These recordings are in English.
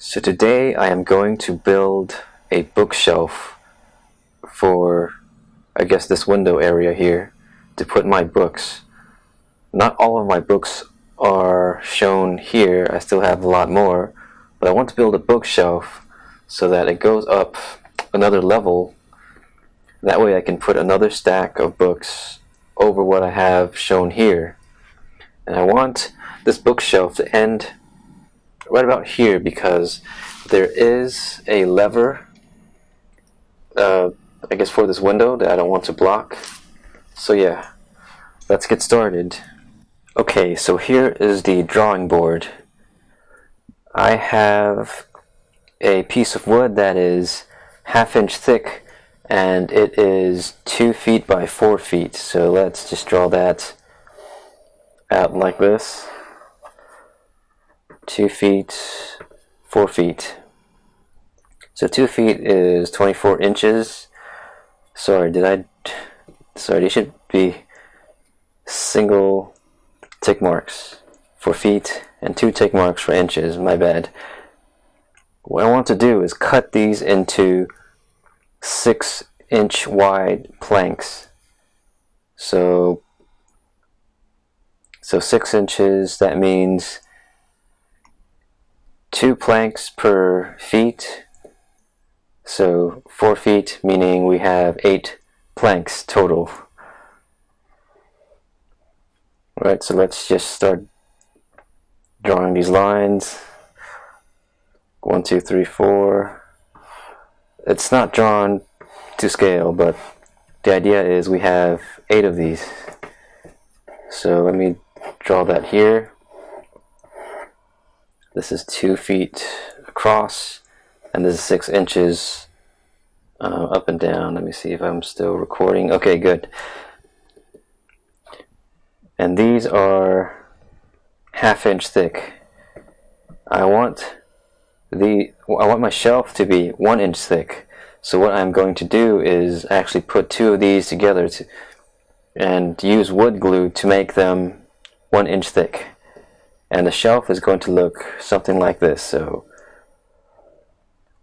So today I am going to build a bookshelf for, I guess, this window area here to put my books. Not all of my books are shown here, I still have a lot more, but I want to build a bookshelf so that it goes up another level. That way I can put another stack of books over what I have shown here. And I want this bookshelf to end right about here because there is a lever, I guess, for this window that I don't want to block. So yeah, let's get started. Okay, so here is the drawing board. I have a piece of wood that is 1/2 inch thick and it is 2 feet by 4 feet. So let's just draw that out like this. 2 feet, 4 feet. So 2 feet is 24 inches. Sorry, these should be single tick marks for feet and 2 tick marks for inches, my bad. What I want to do is cut these into 6-inch wide planks. So 6 inches, that means 2 planks per feet. So 4 feet, meaning we have 8 planks total. Alright, so let's just start drawing these lines. 1, 2, 3, 4. It's not drawn to scale, but the idea is we have 8 of these. So let me draw that here. This is 2 feet across, and this is 6 inches up and down. Let me see if I'm still recording. Okay, good. And these are 1/2 inch thick. I want my shelf to be 1 inch thick. So what I'm going to do is actually put 2 of these together and use wood glue to make them 1 inch thick. And the shelf is going to look something like this. So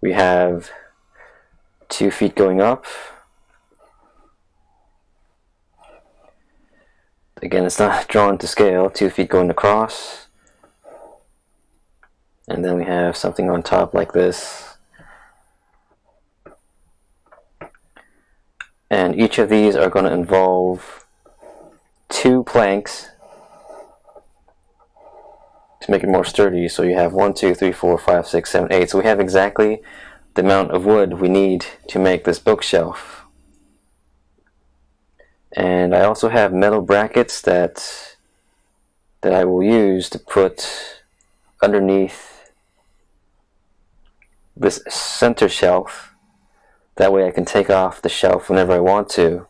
we have 2 feet going up. Again, it's not drawn to scale. 2 feet going across. And then we have something on top like this. And each of these are going to involve 2 planks to make it more sturdy. So you have 1, 2, 3, 4, 5, 6, 7, 8. So we have exactly the amount of wood we need to make this bookshelf. And I also have metal brackets that I will use to put underneath this center shelf. That way I can take off the shelf whenever I want to.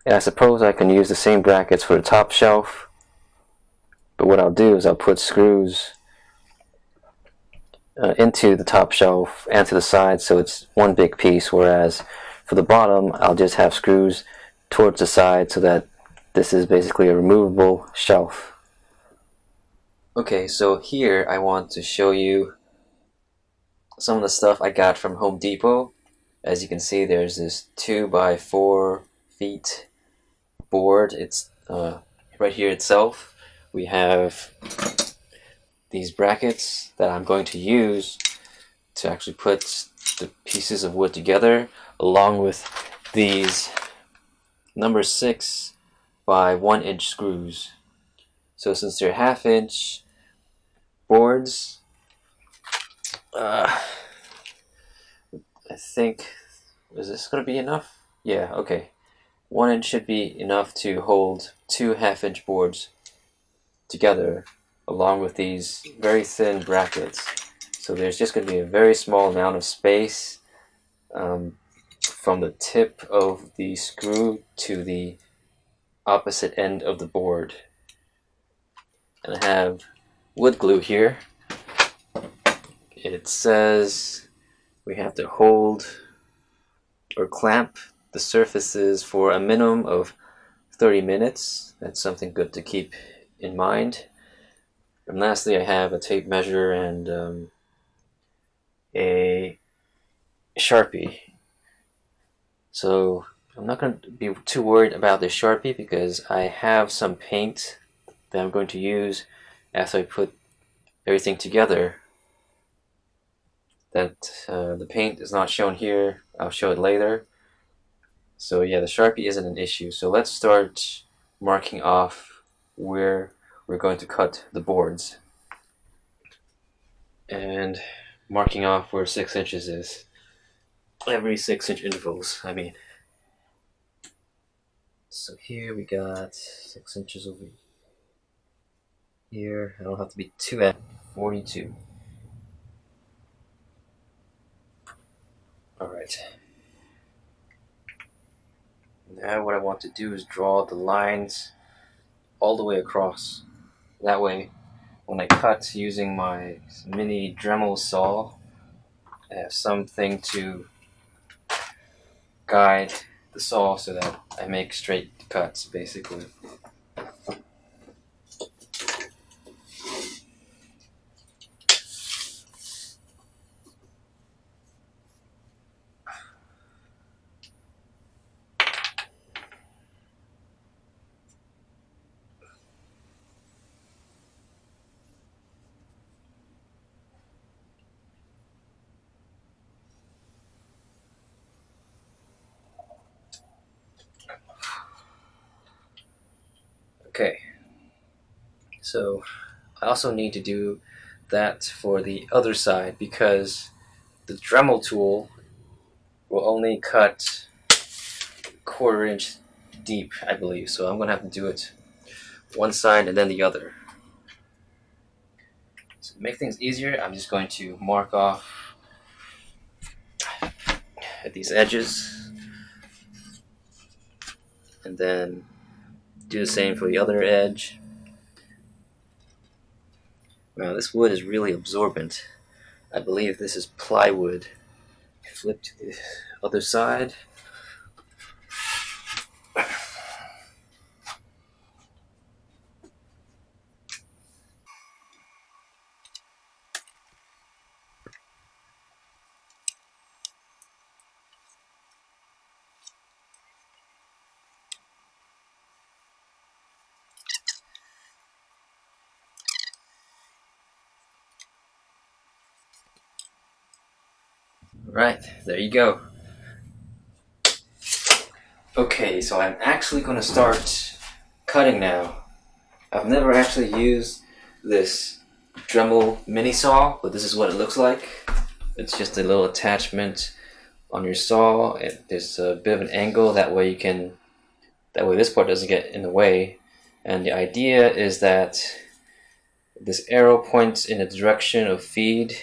And I suppose I can use the same brackets for the top shelf. But what I'll do is I'll put screws into the top shelf and to the side, so it's one big piece, whereas for the bottom I'll just have screws towards the side so that this is basically a removable shelf. Okay, so here I want to show you some of the stuff I got from Home Depot. As you can see, there's this 2 by 4 feet board. It's right here itself. We have these brackets that I'm going to use to actually put the pieces of wood together, along with these number 6 by 1 inch screws. So since they're 1/2 inch boards, I think, is this going to be enough? Yeah, okay. 1 inch should be enough to hold 2 1/2 inch boards together, along with these very thin brackets. So there's just going to be a very small amount of space from the tip of the screw to the opposite end of the board. And I have wood glue here. It says we have to hold or clamp the surfaces for a minimum of 30 minutes. That's something good to keep in mind. And lastly, I have a tape measure and a Sharpie. So I'm not going to be too worried about the Sharpie because I have some paint that I'm going to use after I put everything together. That the paint is not shown here. I'll show it later. So yeah, the Sharpie isn't an issue. So let's start marking off where we're going to cut the boards. And marking off where 6 inches is. Every 6-inch intervals, I mean. So here we got 6 inches over here. I don't have to be too at 42. Alright. Now what I want to do is draw the lines all the way across. That way, when I cut using my mini Dremel saw, I have something to guide the saw so that I make straight cuts, basically. Okay, so I also need to do that for the other side because the Dremel tool will only cut 1/4 inch deep, I believe. So I'm going to have to do it one side and then the other. So to make things easier, I'm just going to mark off at these edges and then do the same for the other edge. Wow, this wood is really absorbent. I believe this is plywood. Flip to the other side. Right, there you go. Okay, so I'm actually going to start cutting now. I've never actually used this Dremel mini saw, but this is what it looks like. It's just a little attachment on your saw. There's a bit of an angle, that way this part doesn't get in the way. And the idea is that this arrow points in the direction of feed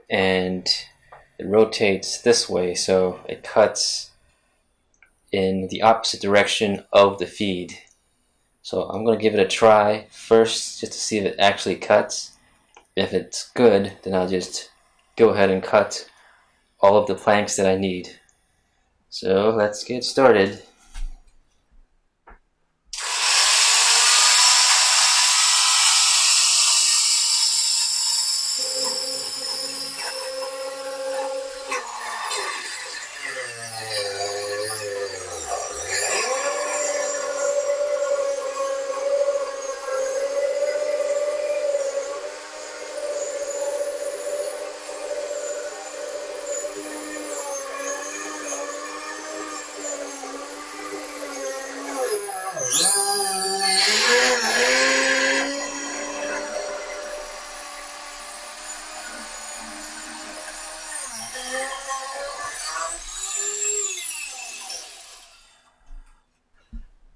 and it rotates this way, so it cuts in the opposite direction of the feed. So I'm going to give it a try first just to see if it actually cuts. If it's good, then I'll just go ahead and cut all of the planks that I need. So let's get started.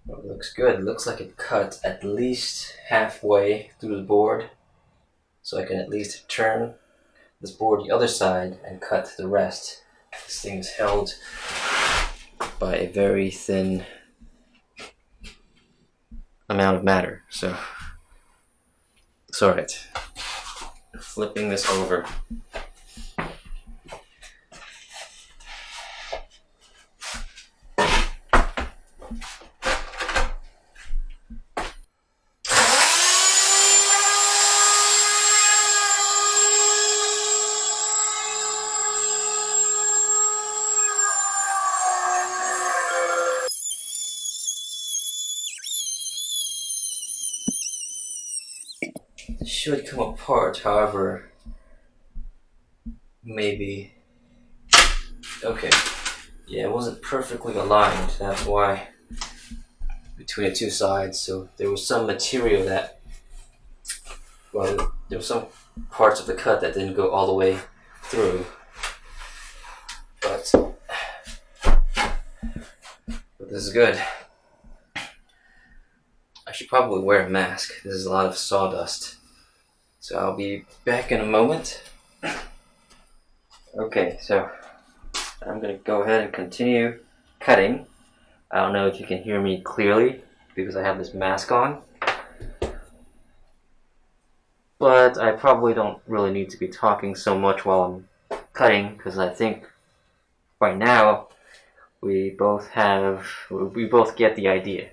Well, it looks good. It looks like it cut at least halfway through the board. So I can at least turn this board the other side and cut the rest. This thing is held by a very thin amount of matter. So it's alright. Flipping this over. should come apart, however, maybe. Okay, yeah, it wasn't perfectly aligned, that's why, between the two sides, so there was some material that, well, there were some parts of the cut that didn't go all the way through, but this is good. I should probably wear a mask. This is a lot of sawdust. So I'll be back in a moment. Okay, so I'm going to go ahead and continue cutting. I don't know if you can hear me clearly because I have this mask on. But I probably don't really need to be talking so much while I'm cutting because I think right now we both get the idea.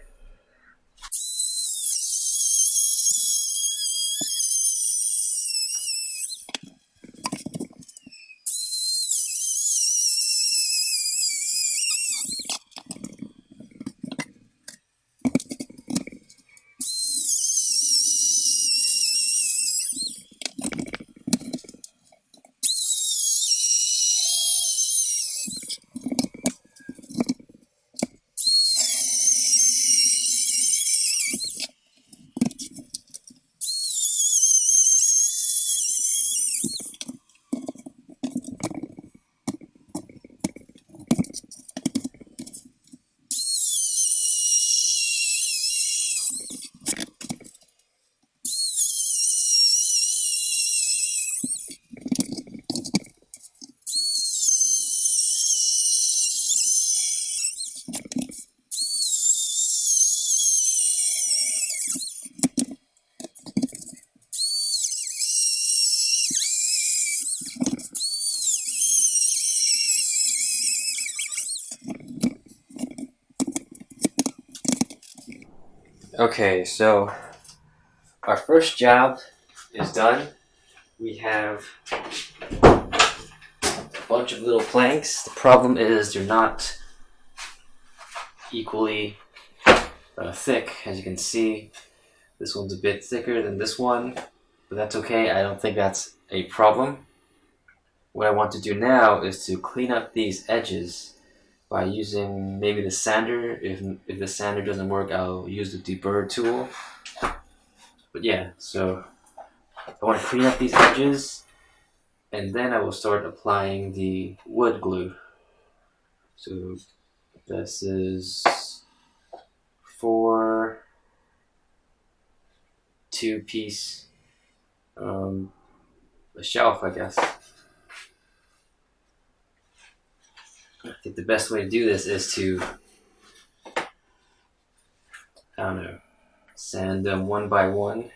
Okay, so our first job is done. We have a bunch of little planks. The problem is they're not equally thick. As you can see, this one's a bit thicker than this one, but that's okay. I don't think that's a problem. What I want to do now is to clean up these edges by using maybe the sander. If the sander doesn't work, I'll use the deburr tool. But yeah, so I want to clean up these edges, and then I will start applying the wood glue. So this is for 2-piece a shelf, I guess. I think the best way to do this is to, I don't know, sand them one by one.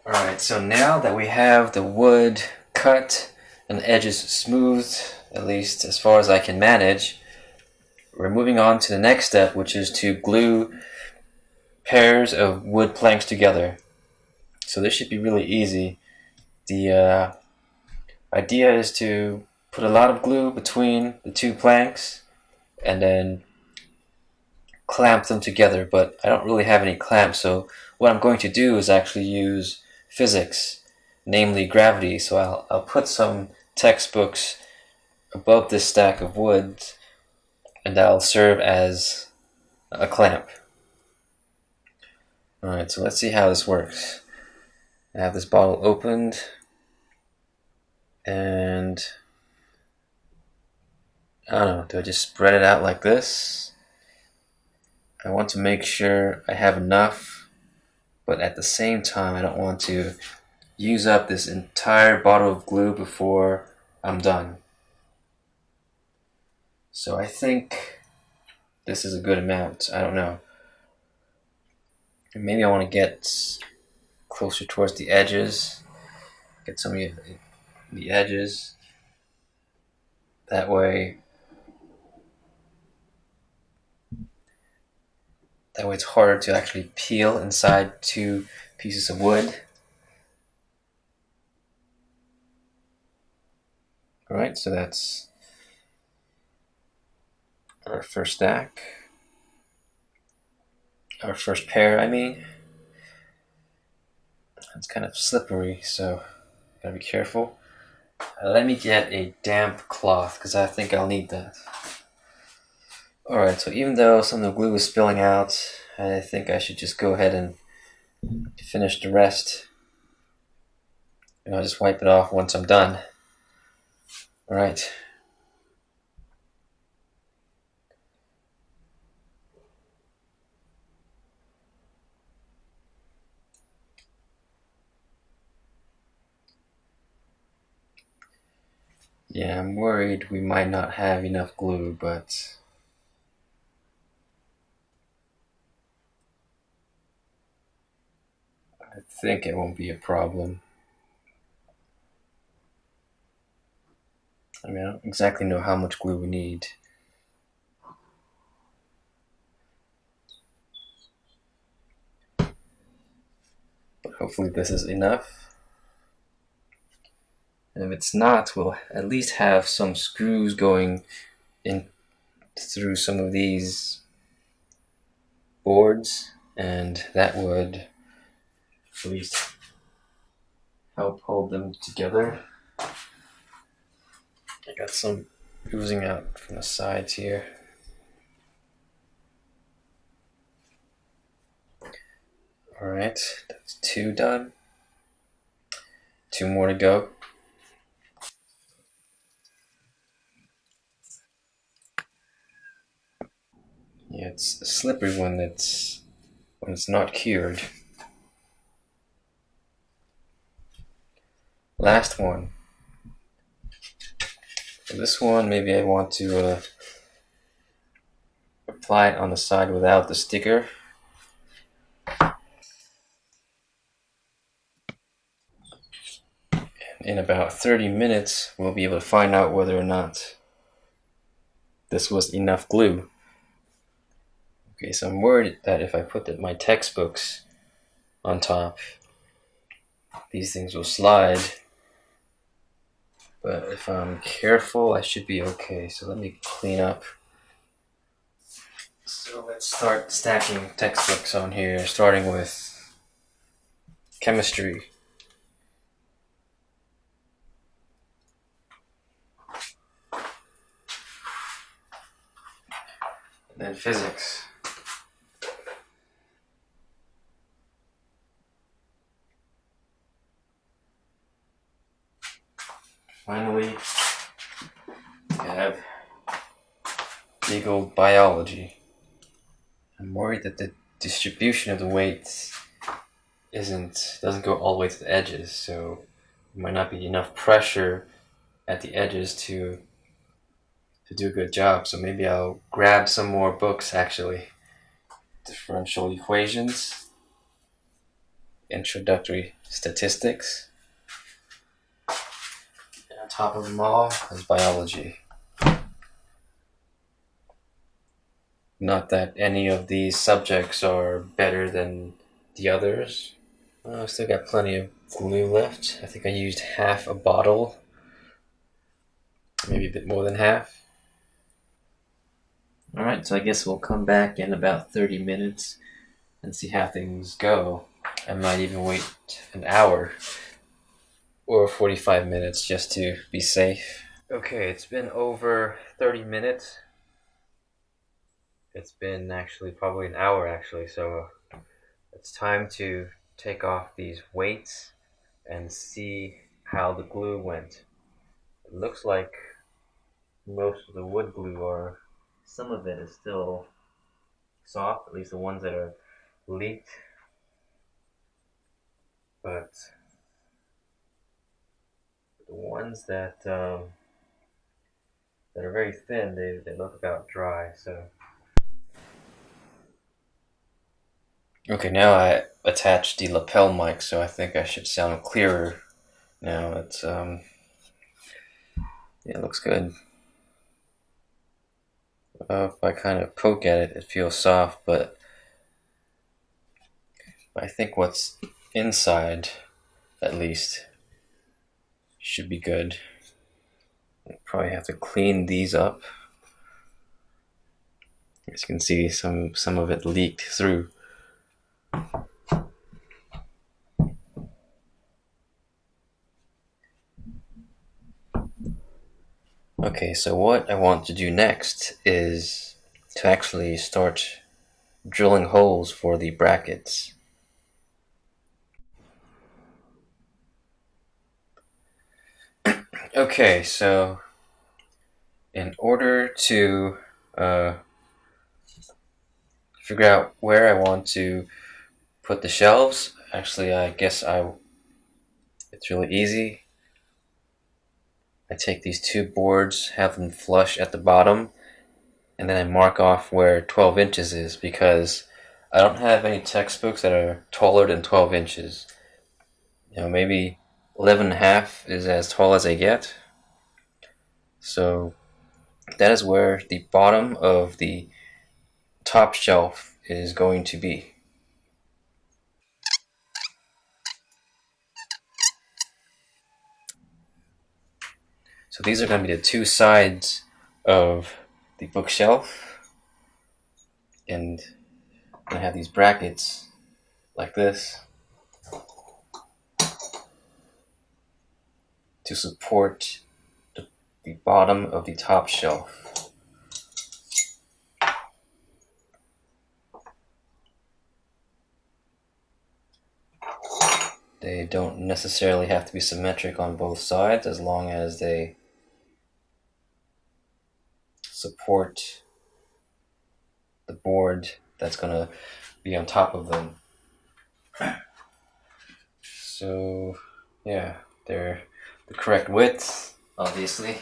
Alright, so now that we have the wood cut and the edges smoothed, at least as far as I can manage, we're moving on to the next step, which is to glue pairs of wood planks together. So this should be really easy. The idea is to put a lot of glue between the two planks and then clamp them together, but I don't really have any clamps, so what I'm going to do is actually use physics, namely gravity. So I'll put some textbooks above this stack of wood, and that'll serve as a clamp. Alright, so let's see how this works. I have this bottle opened, and I don't know, do I just spread it out like this? I want to make sure I have enough, but at the same time I don't want to use up this entire bottle of glue before I'm done. So I think this is a good amount. I don't know. Maybe I want to get closer towards the edges, get some the edges. That way it's harder to actually peel inside two pieces of wood. Alright, so that's our first stack. Our first pair, I mean. It's kind of slippery, so gotta be careful. Let me get a damp cloth, because I think I'll need that. Alright, so even though some of the glue is spilling out, I think I should just go ahead and finish the rest. And I'll just wipe it off once I'm done. Alright. Yeah, I'm worried we might not have enough glue, but I think it won't be a problem. I mean, I don't exactly know how much glue we need. But hopefully this is enough. And if it's not, we'll at least have some screws going in through some of these boards, and that would at least help hold them together. I got some oozing out from the sides here. Alright, that's 2 done. 2 more to go. Yeah, it's slippery when it's not cured. Last one. For this one, maybe I want to apply it on the side without the sticker. In about 30 minutes, we'll be able to find out whether or not this was enough glue. Okay, so I'm worried that if I put my textbooks on top, these things will slide. But if I'm careful, I should be okay. So let me clean up. So let's start stacking textbooks on here, starting with chemistry. And then physics. Finally, we have big old biology. I'm worried that the distribution of the weights doesn't go all the way to the edges, so there might not be enough pressure at the edges to do a good job. So maybe I'll grab some more books actually. Differential equations, introductory statistics, and on top of them all is biology. Not that any of these subjects are better than the others. I've still got plenty of glue left. I think I used half a bottle, maybe a bit more than half. Alright, so I guess we'll come back in about 30 minutes and see how things go. I might even wait an hour or 45 minutes just to be safe. Okay, it's been over 30 minutes. It's been actually probably an hour actually, so it's time to take off these weights and see how the glue went. It looks like most of the wood glue some of it is still soft, at least the ones that are leaked, but the ones that are very thin, they look about dry. So okay, now I attached the lapel mic, so I think I should sound clearer now. It's Yeah, it looks good. If I kind of poke at it, it feels soft, but I think what's inside, at least, should be good. Probably have to clean these up. As you can see, some of it leaked through. Okay, so what I want to do next is to actually start drilling holes for the brackets. Okay, so in order to figure out where I want to put the shelves, actually I guess it's really easy. I take these two boards, have them flush at the bottom, and then I mark off where 12 inches is, because I don't have any textbooks that are taller than 12 inches. Maybe 11 and a half is as tall as I get. So that is where the bottom of the top shelf is going to be. So these are going to be the two sides of the bookshelf, and I have these brackets like this to support the bottom of the top shelf. They don't necessarily have to be symmetric on both sides, as long as they support the board that's going to be on top of them. So yeah, they're the correct width, obviously.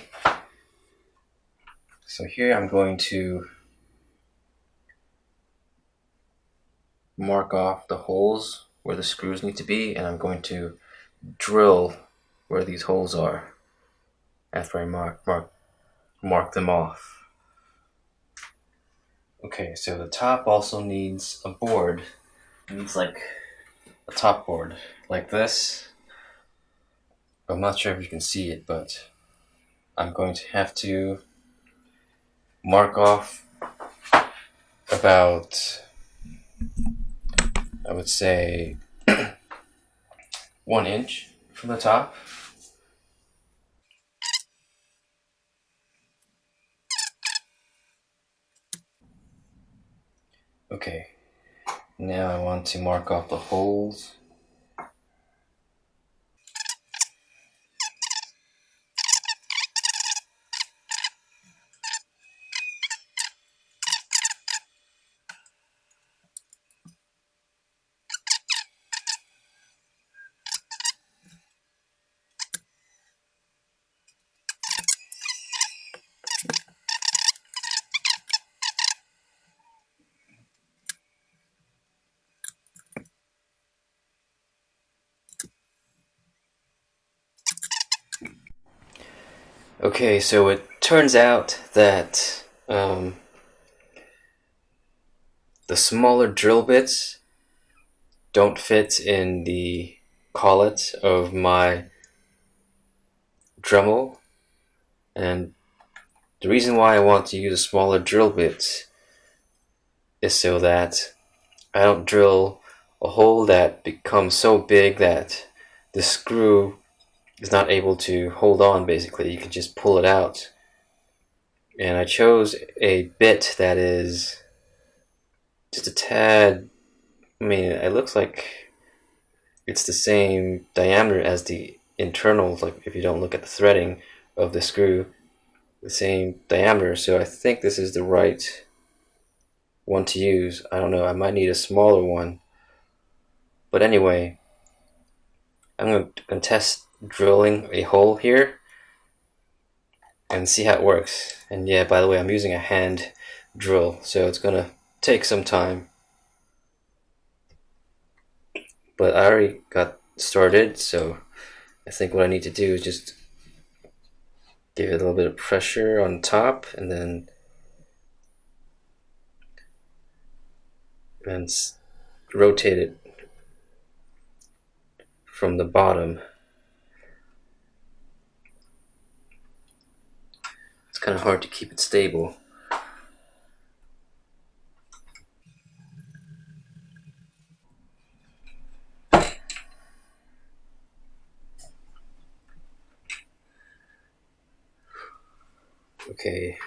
So here I'm going to mark off the holes where the screws need to be, and I'm going to drill where these holes are after I mark them off. Okay, so the top also needs a board. It needs like a top board like this. I'm not sure if you can see it, but I'm going to have to mark off about, I would say, 1 inch from the top. Okay, now I want to mark off the holes. Okay, so it turns out that the smaller drill bits don't fit in the collet of my Dremel, and the reason why I want to use a smaller drill bit is so that I don't drill a hole that becomes so big that the screw is not able to hold on. Basically, you can just pull it out. And I chose a bit that is just a tad, I mean, it looks like it's the same diameter as the internals, like if you don't look at the threading of the screw, the same diameter. So I think this is the right one to use. I don't know, I might need a smaller one. But anyway, I'm going to test drilling a hole here and see how it works. And yeah, by the way, I'm using a hand drill, so it's going to take some time. But I already got started, so I think what I need to do is just Give it a little bit of pressure on top, and then rotate it from the bottom. It's kind of hard to keep it stable. Okay,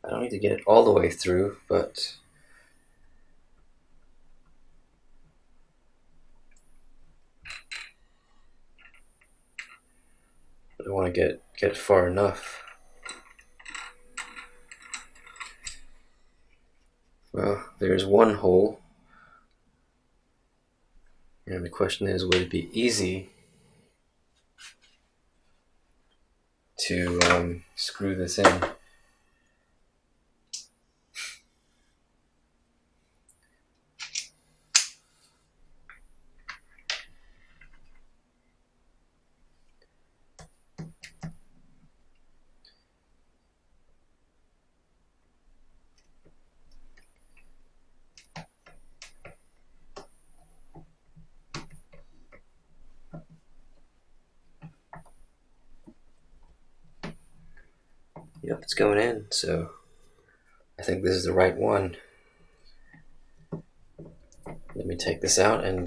I don't need to get it all the way through, but I want to get far enough. Well, there's one hole, and the question is, would it be easy to screw this in? Yep, it's going in, so I think this is the right one. Let me take this out and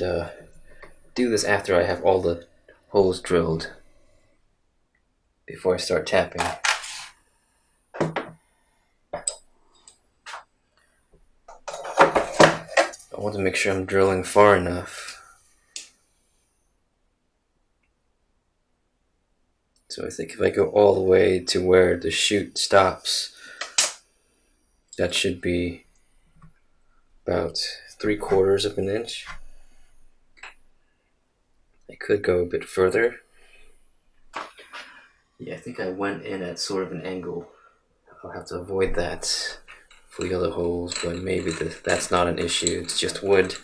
do this after I have all the holes drilled before I start tapping. I want to make sure I'm drilling far enough. So I think if I go all the way to where the chute stops, that should be about 3/4 of an inch. I could go a bit further. Yeah, I think I went in at sort of an angle. I'll have to avoid that for the other holes, but maybe that's not an issue. It's just wood.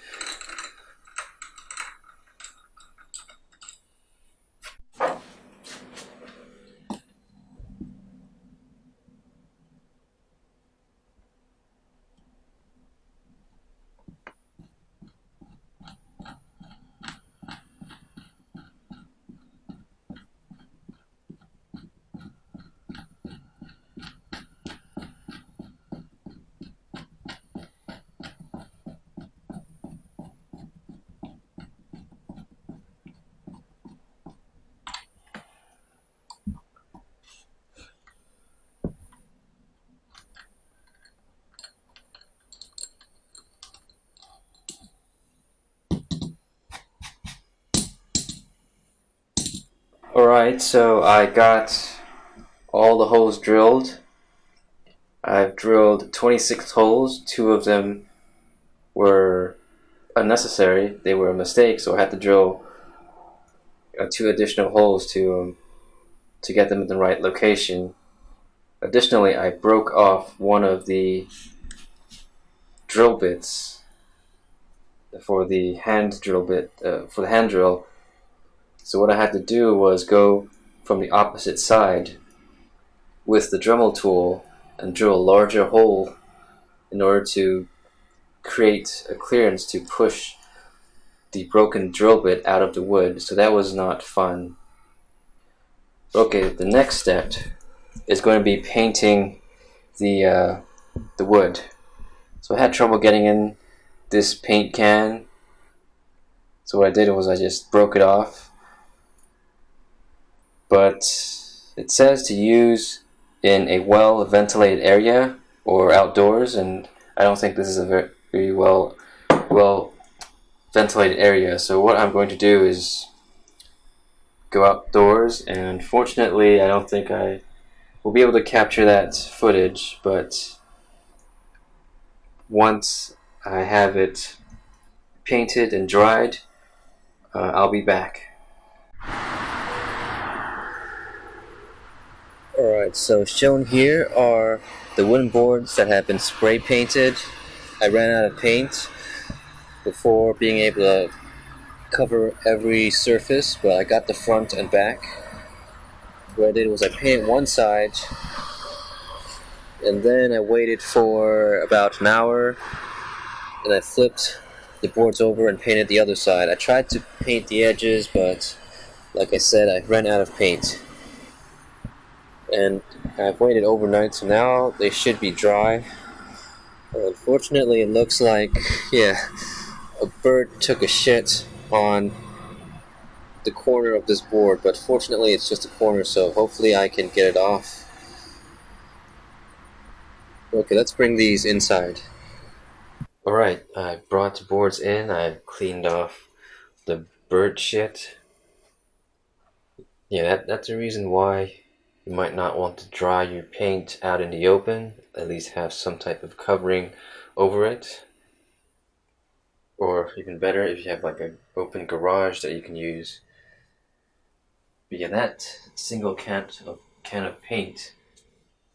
Alright, so I got all the holes drilled. I've drilled 26 holes. 2 of them were unnecessary. They were a mistake, so I had to drill 2 additional holes to get them in the right location. Additionally, I broke off one of the drill bits for the hand drill for the hand drill. So what I had to do was go from the opposite side with the Dremel tool and drill a larger hole in order to create a clearance to push the broken drill bit out of the wood. So that was not fun. Okay, the next step is going to be painting the wood. So I had trouble getting in this paint can. So what I did was I just broke it off. But it says to use in a well ventilated area or outdoors, and I don't think this is a very well ventilated area. So what I'm going to do is go outdoors, and fortunately I don't think I will be able to capture that footage, but once I have it painted and dried, I'll be back. Alright, so shown here are the wooden boards that have been spray painted. I ran out of paint before being able to cover every surface, but I got the front and back. what I did was I painted one side, and then I waited for about an hour, and I flipped the boards over and painted the other side. I tried to paint the edges, but like I said, I ran out of paint. And I've waited overnight, so now they should be dry. Unfortunately, it looks like, yeah, a bird took a shit on the corner of this board, but fortunately it's just a corner, so hopefully I can get it off. Okay, let's bring these inside. Alright, I brought the boards in, I've cleaned off the bird shit. Yeah, that's the reason why you might not want to dry your paint out in the open. At least have some type of covering over it. Or even better, if you have like an open garage that you can use. But yeah, that single can of paint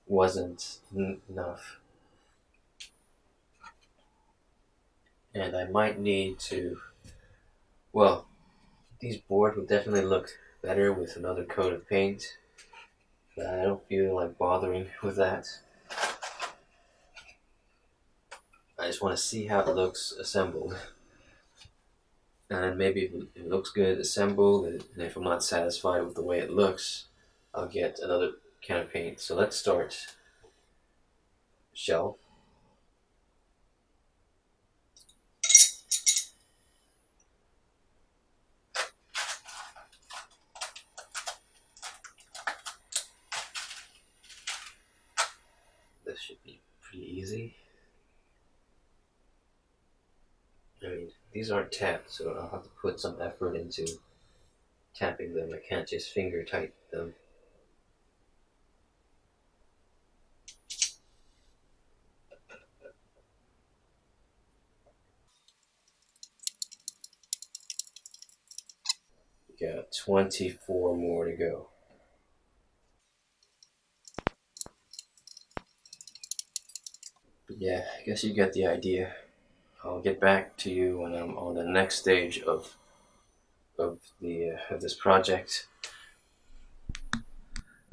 wasn't enough. And I might need to, well, these boards would definitely look better with another coat of paint. But I don't feel like bothering with that. I just want to see how it looks assembled. And maybe if it looks good assembled, and if I'm not satisfied with the way it looks, I'll get another can of paint. So let's start shelf. This should be pretty easy. I mean, these aren't tapped, so I'll have to put some effort into tapping them. I can't just finger tighten them. We got 24 more to go. But yeah, I guess you get the idea. I'll get back to you when I'm on the next stage of this project.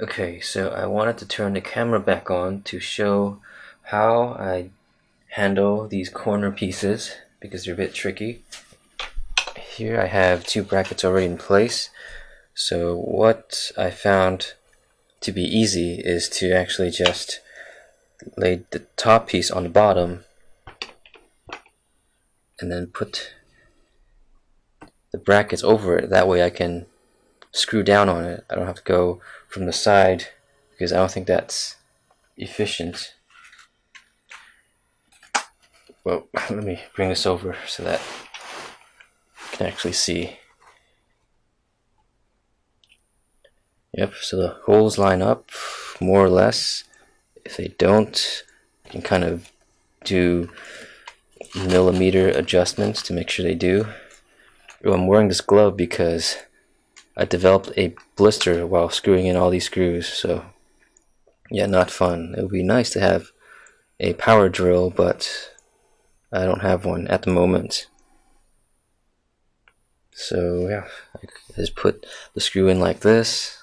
Okay, so I wanted to turn the camera back on to show how I handle these corner pieces because they're a bit tricky. Here I have two brackets already in place. So what I found to be easy is to actually just lay the top piece on the bottom and then put the brackets over it. That way I can screw down on it. I don't have to go from the side because I don't think that's efficient. Well, let me bring this over so that you can actually see. Yep, so the holes line up more or less. If they don't, you can kind of do millimeter adjustments to make sure they do. Oh, I'm wearing this glove because I developed a blister while screwing in all these screws, so yeah, not fun. It would be nice to have a power drill, but I don't have one at the moment. So yeah, I just put the screw in like this.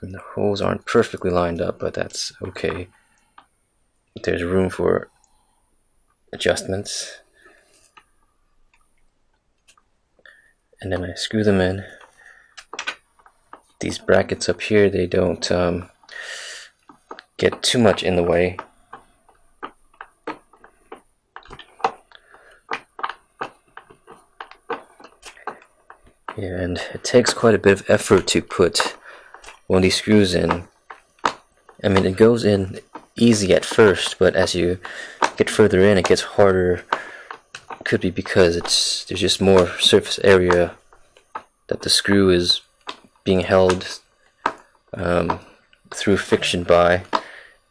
And the holes aren't perfectly lined up, but that's okay. There's room for adjustments. And then I screw them in. These brackets up here, they don't get too much in the way. And it takes quite a bit of effort to put one of these screws in. I mean, it goes in easy at first, but as you get further in, it gets harder. Could be because there's just more surface area that the screw is being held through friction by,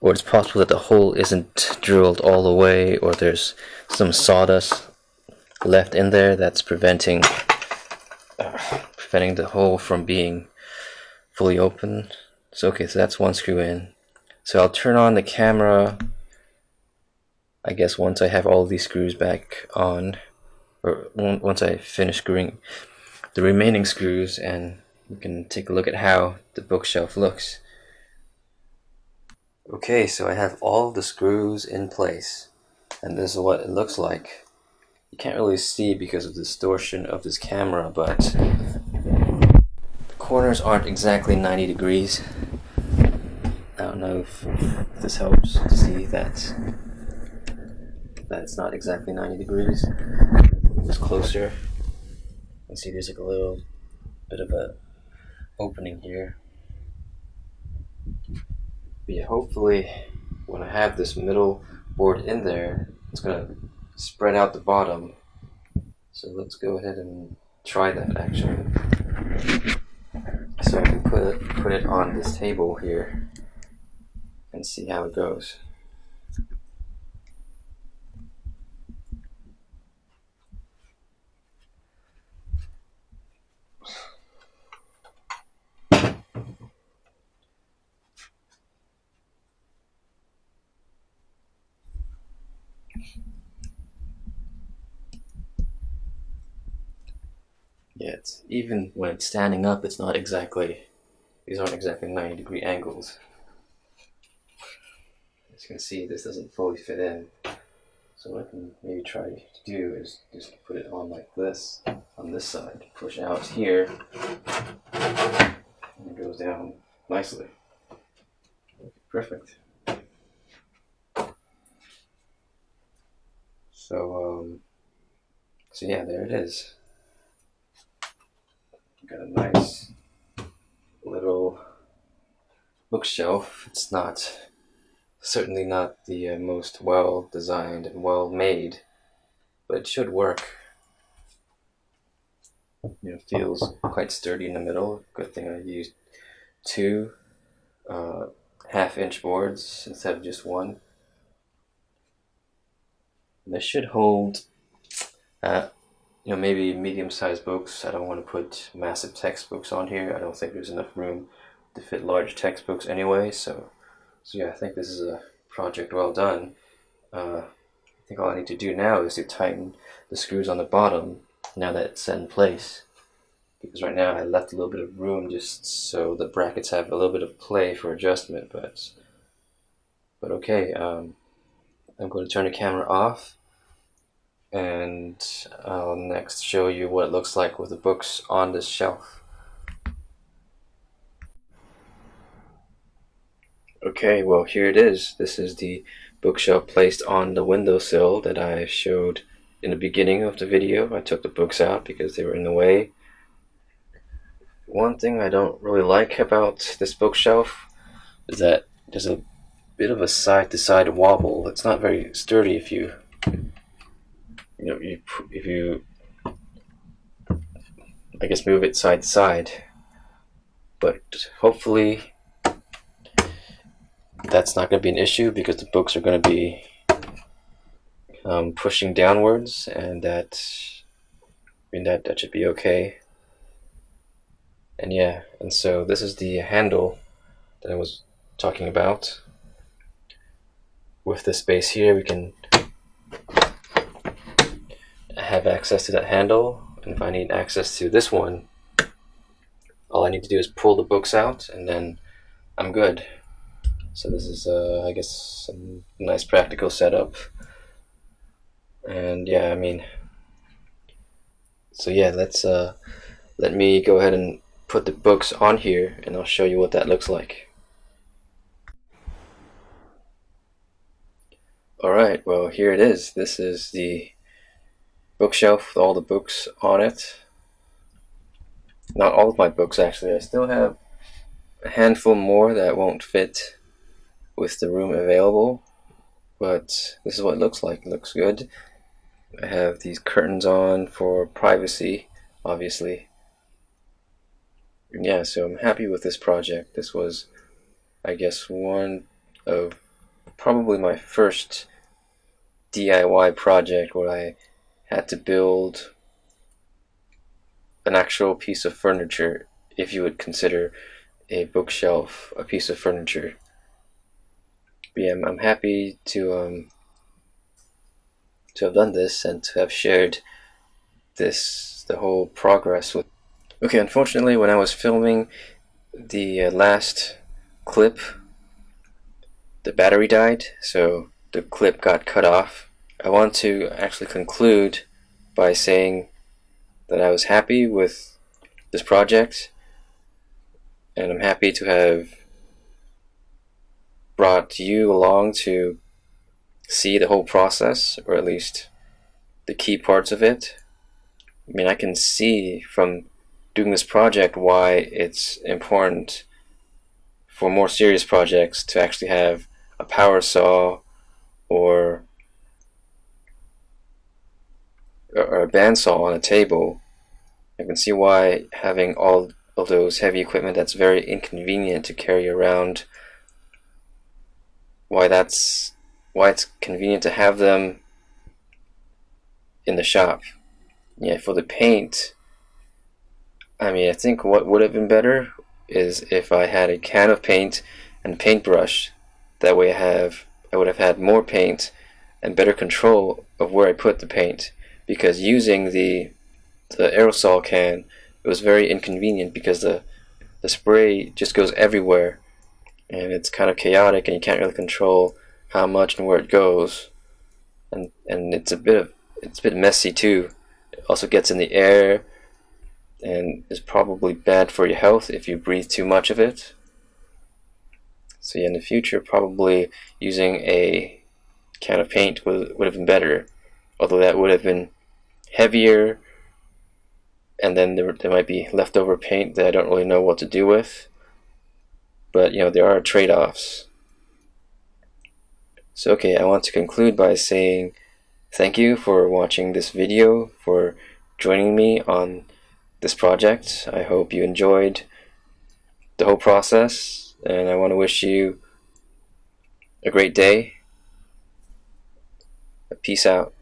or it's possible that the hole isn't drilled all the way, or there's some sawdust left in there that's preventing the hole from being fully open. So okay, so that's one screw in. So I'll turn on the camera, I guess, once I have all these screws back on, or once I finish screwing the remaining screws and we can take a look at how the bookshelf looks. Okay, so I have all the screws in place, and this is what it looks like. You can't really see because of the distortion of this camera, but the corners aren't exactly 90 degrees. I don't know if this helps to see that it's not exactly 90 degrees. Just closer. You can see there's like a little bit of a opening here. But yeah, hopefully when I have this middle board in there, it's gonna spread out the bottom. So let's go ahead and try that actually. So I can put it on this table here and see how it goes. Yeah, it's even when it's standing up, it's not exactly, these aren't exactly 90-degree angles. As you can see, this doesn't fully fit in. So what I can maybe try to do is just put it on like this, on this side, push out here, and it goes down nicely. Perfect. So yeah, there it is. Got a nice little bookshelf. It's certainly not the most well designed and well made, but it should work. You know, feels quite sturdy in the middle. Good thing I used two half-inch boards instead of just one. And this should hold maybe medium-sized books. I don't want to put massive textbooks on here. I don't think there's enough room to fit large textbooks anyway. So yeah, I think this is a project well done. I think all I need to do now is to tighten the screws on the bottom now that it's set in place. Because right now I left a little bit of room just so the brackets have a little bit of play for adjustment. But okay, I'm going to turn the camera off. And I'll next show you what it looks like with the books on this shelf. Okay, well here it is. This is the bookshelf placed on the windowsill that I showed in the beginning of the video. I took the books out because they were in the way. One thing I don't really like about this bookshelf is that there's a bit of a side-to-side wobble. It's not very sturdy if you I guess move it side to side, but hopefully that's not going to be an issue because the books are going to be pushing downwards, and that should be okay. And yeah, and so this is the handle that I was talking about. With the space here, we can have access to that handle, and if I need access to this one, all I need to do is pull the books out and then I'm good. So this is I guess a nice practical setup. And yeah, I mean, so yeah, let me go ahead and put the books on here and I'll show you what that looks like. Alright, well here it is. This is the bookshelf with all the books on it. Not all of my books actually. I still have a handful more that won't fit with the room available, but this is what it looks like. It looks good. I have these curtains on for privacy, obviously. And yeah, so I'm happy with this project. This was, I guess, one of probably my first DIY project where I had to build an actual piece of furniture, if you would consider a bookshelf a piece of furniture. But yeah, I'm happy to have done this and to have shared the whole progress Okay, unfortunately, when I was filming the last clip, the battery died, so the clip got cut off. I want to actually conclude by saying that I was happy with this project, and I'm happy to have brought you along to see the whole process, or at least the key parts of it. I mean, I can see from doing this project why it's important for more serious projects to actually have a power saw or a bandsaw on a table. I can see why having all of those heavy equipment that's very inconvenient to carry around, why it's convenient to have them in the shop. Yeah, for the paint, I mean, I think what would have been better is if I had a can of paint and paintbrush. That way I would have had more paint and better control of where I put the paint, because using the aerosol can, it was very inconvenient because the spray just goes everywhere and it's kind of chaotic and you can't really control how much and where it goes, and it's a bit messy too. It also gets in the air and is probably bad for your health if you breathe too much of it. So yeah, in the future, probably using a can of paint would have been better, although that would have been heavier, and then there might be leftover paint that I don't really know what to do with. But you know, there are trade-offs. So okay, I want to conclude by saying thank you for watching this video, for joining me on this project. I hope you enjoyed the whole process, and I want to wish you a great day. Peace out.